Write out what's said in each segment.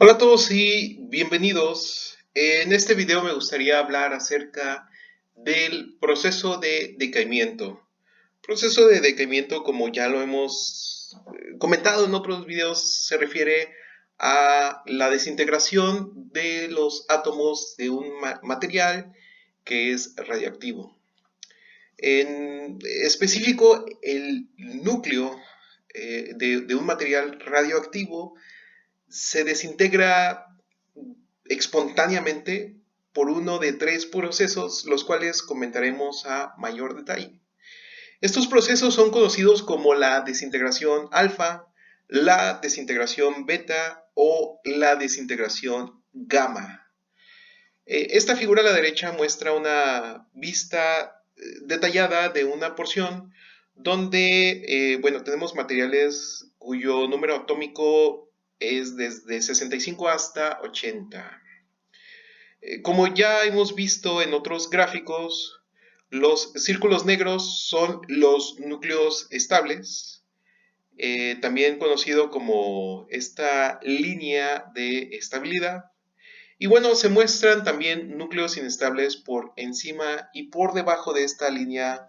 Hola a todos y bienvenidos. En este video me gustaría hablar acerca del proceso de decaimiento. Proceso de decaimiento, como ya lo hemos comentado en otros videos, se refiere a la desintegración de los átomos de un material que es radioactivo. En específico, el núcleo de un material radioactivo se desintegra espontáneamente por uno de tres procesos, los cuales comentaremos a mayor detalle. Estos procesos son conocidos como la desintegración alfa, la desintegración beta o la desintegración gamma. Esta figura a la derecha muestra una vista detallada de una porción donde, bueno, tenemos materiales cuyo número atómico es desde 65 hasta 80. Como ya hemos visto en otros gráficos, los círculos negros son los núcleos estables, también conocido como esta línea de estabilidad. Y bueno, se muestran también núcleos inestables por encima y por debajo de esta línea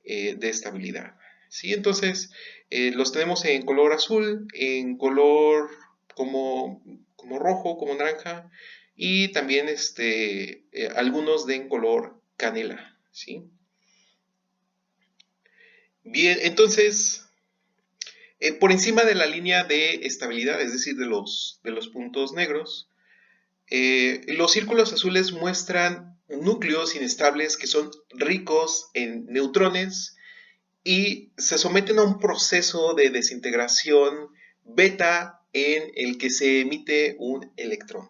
de estabilidad. ¿Sí? Entonces, los tenemos en color azul, en color como rojo, como naranja, y también algunos de en color canela. ¿Sí? Bien, entonces, por encima de la línea de estabilidad, es decir, de los puntos negros, los círculos azules muestran núcleos inestables que son ricos en neutrones y se someten a un proceso de desintegración beta en el que se emite un electrón.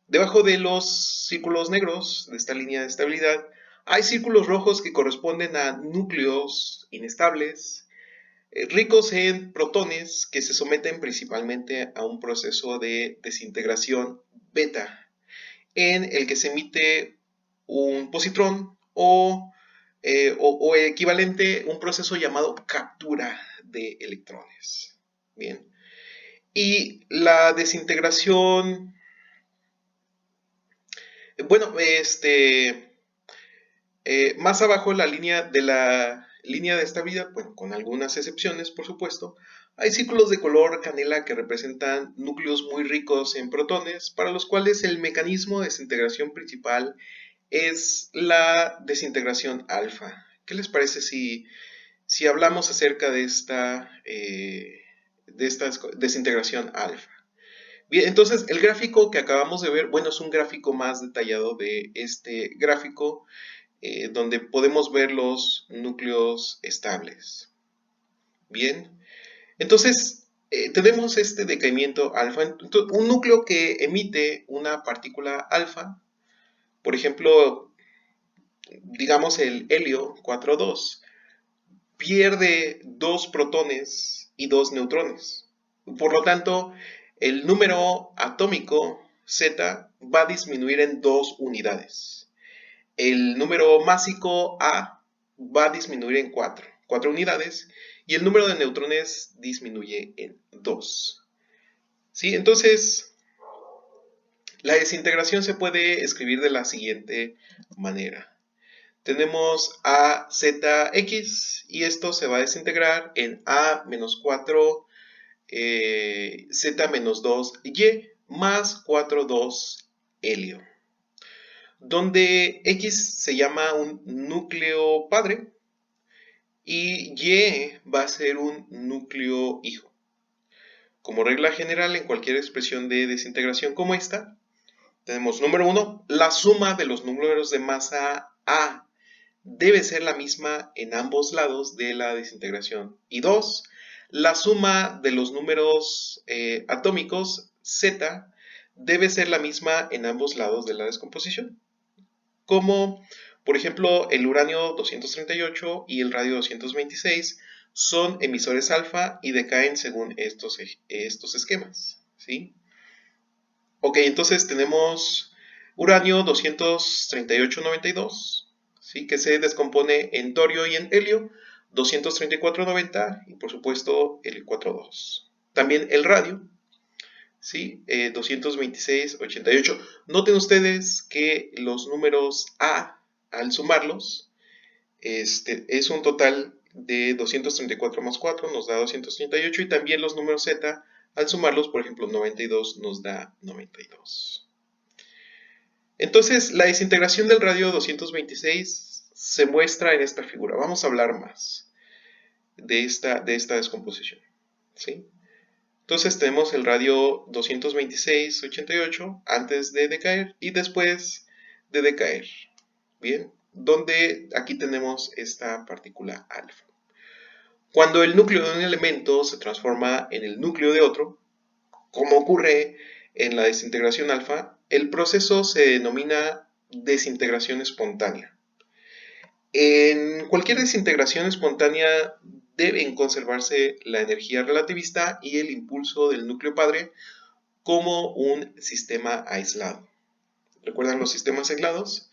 Debajo de los círculos negros de esta línea de estabilidad hay círculos rojos que corresponden a núcleos inestables, ricos en protones que se someten principalmente a un proceso de desintegración beta en el que se emite un positrón o equivalente un proceso llamado captura de electrones. Bien. Y la desintegración, bueno, más abajo la línea de estabilidad, bueno, con algunas excepciones, por supuesto, hay círculos de color canela que representan núcleos muy ricos en protones, para los cuales el mecanismo de desintegración principal es la desintegración alfa. ¿Qué les parece si hablamos acerca de esta desintegración alfa? Bien, entonces el gráfico que acabamos de ver, bueno, es un gráfico más detallado de este gráfico donde podemos ver los núcleos estables. Bien, entonces tenemos este decaimiento alfa, un núcleo que emite una partícula alfa, por ejemplo, digamos el helio 4,2, pierde dos protones y dos neutrones. Por lo tanto, el número atómico Z va a disminuir en dos unidades. El número másico A va a disminuir en 4 unidades, y el número de neutrones disminuye en 2. ¿Sí? Entonces, la desintegración se puede escribir de la siguiente manera. Tenemos AZX y esto se va a desintegrar en A-4 Z-2Y más 4,2 helio, donde X se llama un núcleo padre y Y va a ser un núcleo hijo. Como regla general, en cualquier expresión de desintegración como esta, tenemos número 1, la suma de los números de masa A debe ser la misma en ambos lados de la desintegración. Y 2, la suma de los números atómicos Z debe ser la misma en ambos lados de la descomposición. Como, por ejemplo, el uranio 238 y el radio 226 son emisores alfa y decaen según estos esquemas. ¿Sí? Ok, entonces tenemos uranio 238,92, ¿sí? Que se descompone en torio y en helio, 234,90 y por supuesto el 4,2. También el radio ¿sí? 226, 88. Noten ustedes que los números A, al sumarlos, es un total de 234 más 4, nos da 238, y también los números Z, al sumarlos, por ejemplo, 92 nos da 92. Entonces, la desintegración del radio 226 se muestra en esta figura. Vamos a hablar más de esta descomposición, ¿sí? Entonces tenemos el radio 226-88 antes de decaer y después de decaer. Bien, donde aquí tenemos esta partícula alfa. Cuando el núcleo de un elemento se transforma en el núcleo de otro, como ocurre en la desintegración alfa, el proceso se denomina desintegración espontánea. En cualquier desintegración espontánea deben conservarse la energía relativista y el impulso del núcleo padre como un sistema aislado. ¿Recuerdan los sistemas aislados?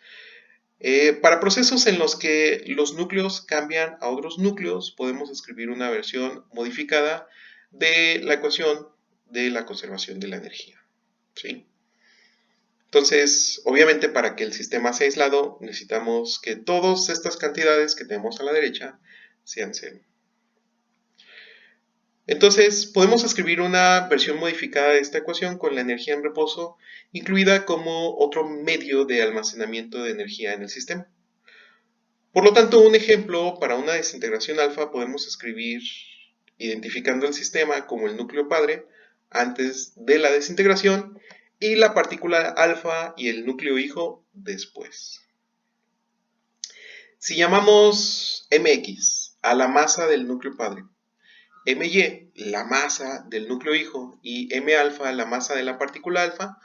Para procesos en los que los núcleos cambian a otros núcleos, podemos escribir una versión modificada de la ecuación de la conservación de la energía, ¿sí? Entonces, obviamente, para que el sistema sea aislado, necesitamos que todas estas cantidades que tenemos a la derecha sean cero. Entonces, podemos escribir una versión modificada de esta ecuación con la energía en reposo incluida como otro medio de almacenamiento de energía en el sistema. Por lo tanto, un ejemplo para una desintegración alfa podemos escribir identificando el sistema como el núcleo padre antes de la desintegración y la partícula alfa y el núcleo hijo después. Si llamamos mx a la masa del núcleo padre, my la masa del núcleo hijo y m alfa la masa de la partícula alfa,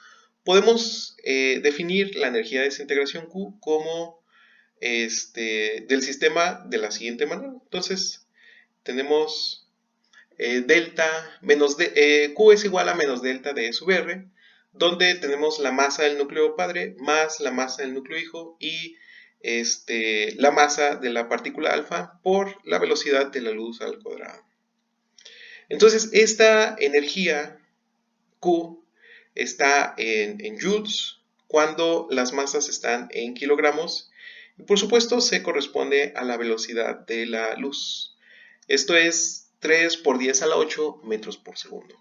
podemos definir la energía de desintegración Q como del sistema de la siguiente manera. Entonces tenemos delta menos Q es igual a menos delta de E sub R, donde tenemos la masa del núcleo padre más la masa del núcleo hijo y la masa de la partícula alfa por la velocidad de la luz al cuadrado. Entonces esta energía Q está en joules cuando las masas están en kilogramos y por supuesto se corresponde a la velocidad de la luz. Esto es 3 por 10 a la 8 metros por segundo.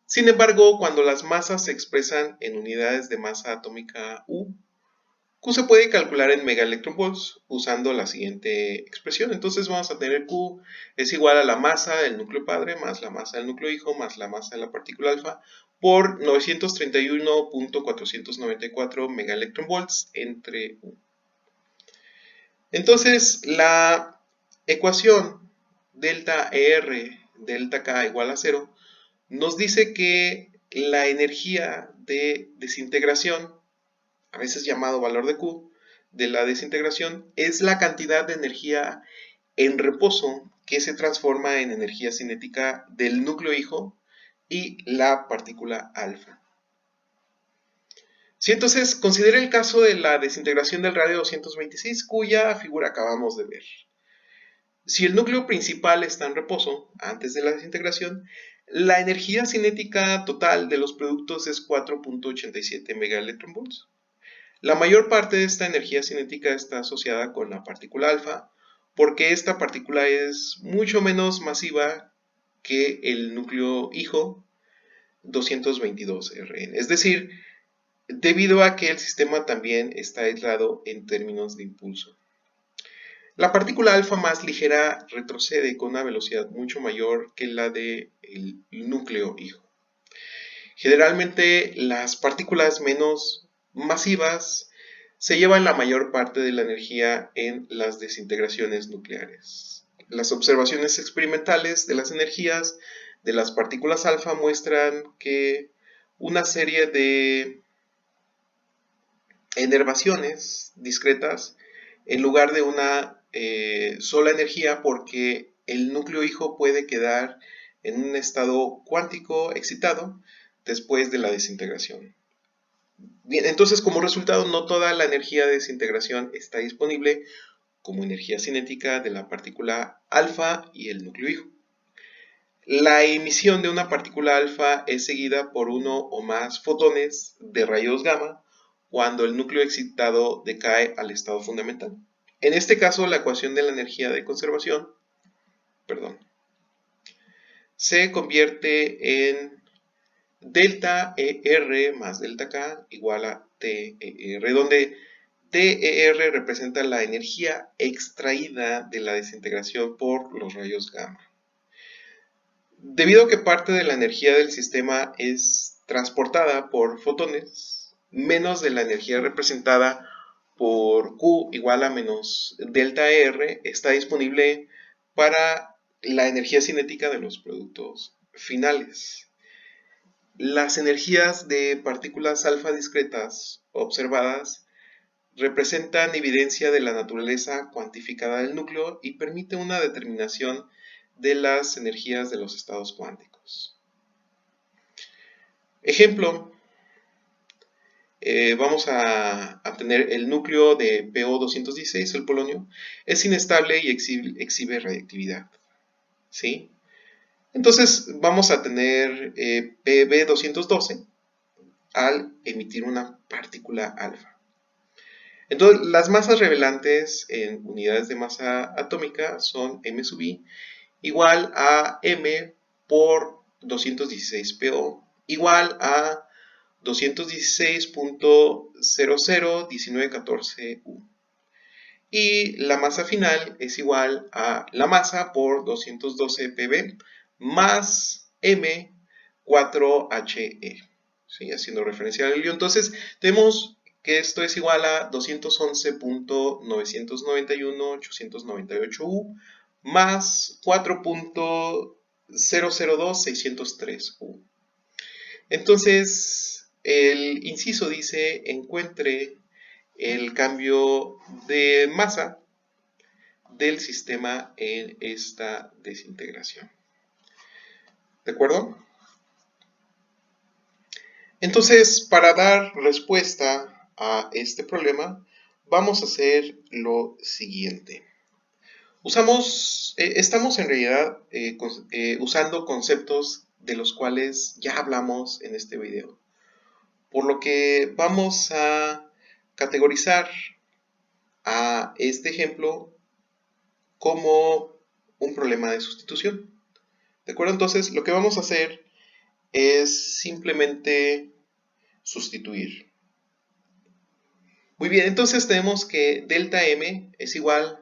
Sin embargo, cuando las masas se expresan en unidades de masa atómica U, Q se puede calcular en megaelectronvolts usando la siguiente expresión. Entonces vamos a tener Q es igual a la masa del núcleo padre más la masa del núcleo hijo más la masa de la partícula alfa por 931.494 megaelectronvolts entre U. Entonces la ecuación delta ER delta K igual a 0 nos dice que la energía de desintegración, a veces llamado valor de Q, de la desintegración, es la cantidad de energía en reposo que se transforma en energía cinética del núcleo hijo y la partícula alfa. Si entonces considera el caso de la desintegración del radio 226, cuya figura acabamos de ver. Si el núcleo principal está en reposo antes de la desintegración, la energía cinética total de los productos es 4.87 megaelectronvolts. La mayor parte de esta energía cinética está asociada con la partícula alfa, porque esta partícula es mucho menos masiva que el núcleo hijo 222 RN. Es decir, debido a que el sistema también está aislado en términos de impulso. La partícula alfa más ligera retrocede con una velocidad mucho mayor que la del núcleo hijo. Generalmente las partículas menos masivas se llevan la mayor parte de la energía en las desintegraciones nucleares. Las observaciones experimentales de las energías de las partículas alfa muestran que una serie de enervaciones discretas en lugar de una sola energía, porque el núcleo hijo puede quedar en un estado cuántico excitado después de la desintegración. Bien, entonces como resultado no toda la energía de desintegración está disponible como energía cinética de la partícula alfa y el núcleo hijo. La emisión de una partícula alfa es seguida por uno o más fotones de rayos gamma cuando el núcleo excitado decae al estado fundamental. En este caso, la ecuación de la energía de conservación, se convierte en delta ER más delta K igual a TER, donde TER representa la energía extraída de la desintegración por los rayos gamma. Debido a que parte de la energía del sistema es transportada por fotones, menos de la energía representada por Q igual a menos delta R está disponible para la energía cinética de los productos finales. Las energías de partículas alfa discretas observadas representan evidencia de la naturaleza cuantificada del núcleo y permite una determinación de las energías de los estados cuánticos. Ejemplo, vamos a tener el núcleo de PO216, el polonio, es inestable y exhibe radiactividad, ¿sí? Entonces vamos a tener PB212 al emitir una partícula alfa. Entonces, las masas revelantes en unidades de masa atómica son m sub i igual a m por 216 PO igual a 216.001914 U. Y la masa final es igual a la masa por 212 PB más m 4HE, ¿sí? Haciendo referencia al helio. Entonces, tenemos que esto es igual a 211.991.898 U más 4.002603 U. Entonces, el inciso dice, encuentre el cambio de masa del sistema en esta desintegración. ¿De acuerdo? Entonces, para dar respuesta a este problema, vamos a hacer lo siguiente. Estamos en realidad usando conceptos de los cuales ya hablamos en este video, por lo que vamos a categorizar a este ejemplo como un problema de sustitución. ¿De acuerdo? Entonces, lo que vamos a hacer es simplemente sustituir. Muy bien, entonces tenemos que delta M es igual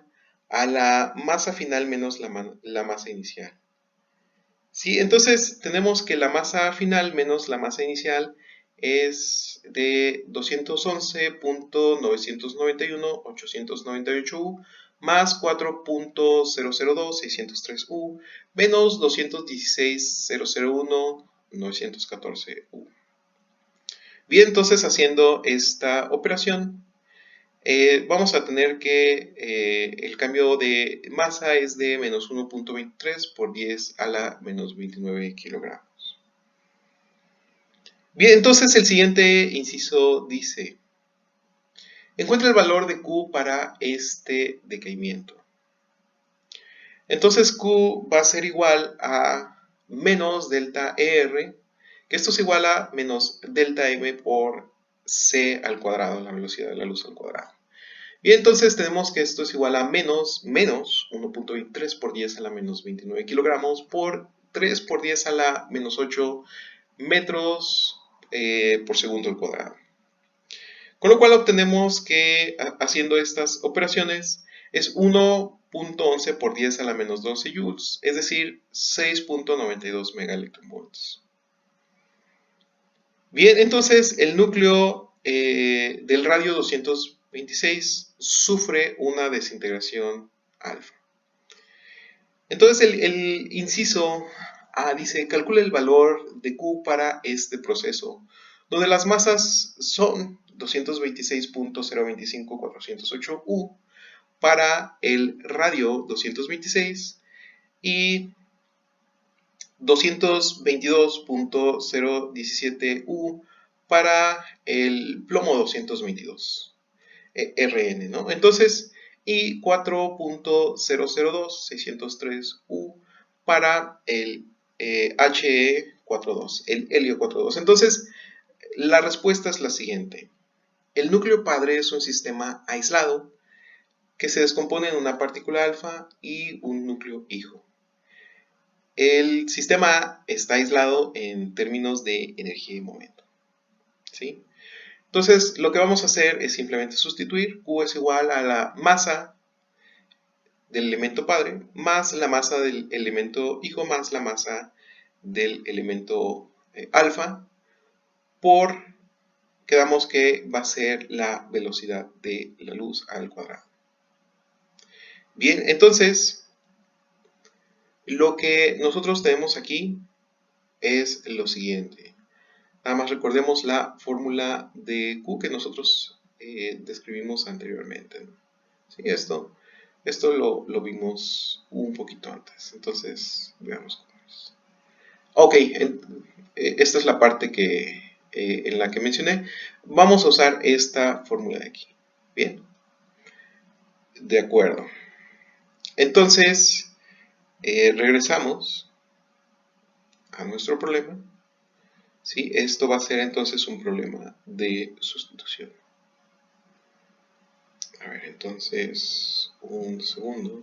a la masa final menos la masa inicial. ¿Sí? Entonces tenemos que la masa final menos la masa inicial es de 211.991.898 U más 4.002603 U menos 216.001.914 U. Bien, entonces haciendo esta operación, vamos a tener que el cambio de masa es de menos 1.23 por 10 a la menos 29 kilogramos. Bien, entonces el siguiente inciso dice, encuentra el valor de Q para este decaimiento. Entonces Q va a ser igual a menos delta ER, que esto es igual a menos delta M por C al cuadrado, la velocidad de la luz al cuadrado. Bien, entonces tenemos que esto es igual a menos 1.23 por 10 a la menos 29 kilogramos por 3 por 10 a la menos 8 metros por segundo al cuadrado. Con lo cual obtenemos que haciendo estas operaciones es 1.11 por 10 a la menos 12 joules, es decir, 6.92 megaelectronvolts. Bien, entonces el núcleo del radio 226 sufre una desintegración alfa. Entonces el inciso A dice, calcula el valor de Q para este proceso, donde las masas son 226.025.408 U para el radio 226 y 222.017 U para el plomo 222 RN, ¿no? Entonces, y 4.002603 U para el He42, el helio 42. Entonces, la respuesta es la siguiente. El núcleo padre es un sistema aislado que se descompone en una partícula alfa y un núcleo hijo. El sistema está aislado en términos de energía y momento, ¿sí? Entonces, lo que vamos a hacer es simplemente sustituir. Q es igual a la masa del elemento padre más la masa del elemento hijo más la masa del elemento alfa por, quedamos que va a ser la velocidad de la luz al cuadrado. Bien, entonces, lo que nosotros tenemos aquí es lo siguiente. Nada más recordemos la fórmula de Q que nosotros describimos anteriormente, ¿no? Sí, esto lo vimos un poquito antes. Entonces, veamos cómo es. Ok, esta es la parte que, en la que mencioné. Vamos a usar esta fórmula de aquí. Bien. De acuerdo. Entonces, regresamos a nuestro problema. ¿Sí? Esto va a ser entonces un problema de sustitución. A ver, entonces, un segundo.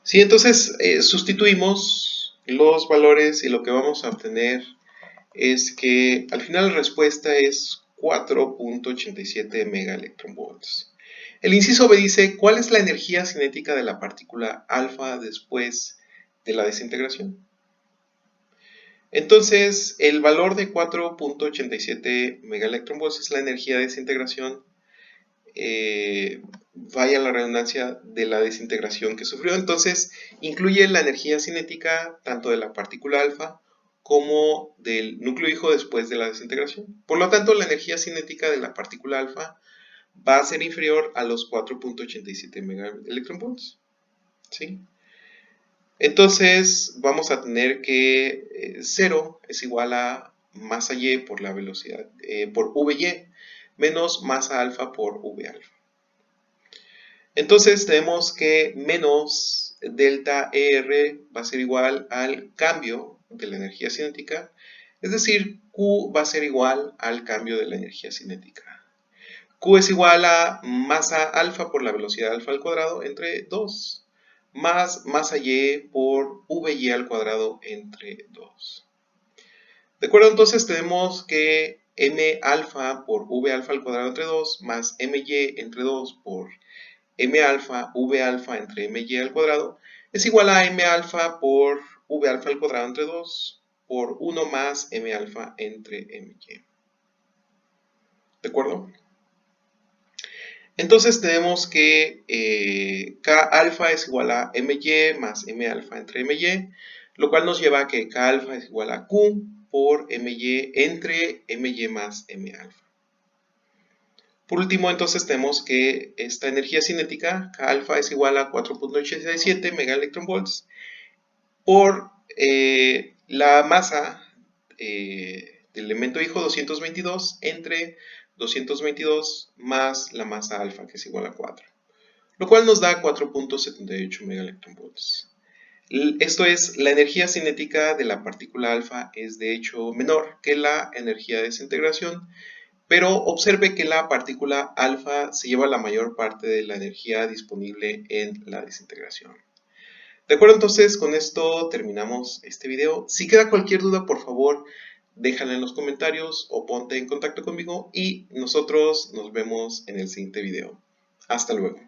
Sí, entonces sustituimos los valores y lo que vamos a obtener es que al final la respuesta es 4.87 megaelectronvolts. El inciso B dice, ¿cuál es la energía cinética de la partícula alfa después de la desintegración? Entonces, el valor de 4.87 megaelectronvolts es la energía de desintegración, vaya la redundancia, de la desintegración que sufrió. Entonces, incluye la energía cinética tanto de la partícula alfa como del núcleo hijo después de la desintegración. Por lo tanto, la energía cinética de la partícula alfa va a ser inferior a los 4.87 megaelectronvolts, ¿sí? Entonces vamos a tener que 0 es igual a masa y por la velocidad, por Vy, menos masa alfa por V alfa. Entonces tenemos que menos delta ER va a ser igual al cambio de la energía cinética, es decir, Q va a ser igual al cambio de la energía cinética. Q es igual a masa alfa por la velocidad alfa al cuadrado entre 2 más masa y por Vy al cuadrado entre 2. De acuerdo, entonces tenemos que m alfa por V alfa al cuadrado entre 2 más my entre 2 por m alfa V alfa entre my al cuadrado es igual a m alfa por V alfa al cuadrado entre 2 por 1 más m alfa entre my. ¿De acuerdo? Entonces tenemos que K alfa es igual a my más m alfa entre my, lo cual nos lleva a que K alfa es igual a Q por my entre my más m alfa. Por último, entonces tenemos que esta energía cinética, K alfa es igual a 4.87 megaelectronvolts por la masa del elemento hijo 222 entre 222 más la masa alfa, que es igual a 4, lo cual nos da 4.78 megaelectronvolts. Esto es, la energía cinética de la partícula alfa es de hecho menor que la energía de desintegración, pero observe que la partícula alfa se lleva la mayor parte de la energía disponible en la desintegración. De acuerdo, entonces con esto terminamos este video. Si queda cualquier duda, por favor, déjala en los comentarios o ponte en contacto conmigo y nosotros nos vemos en el siguiente video. Hasta luego.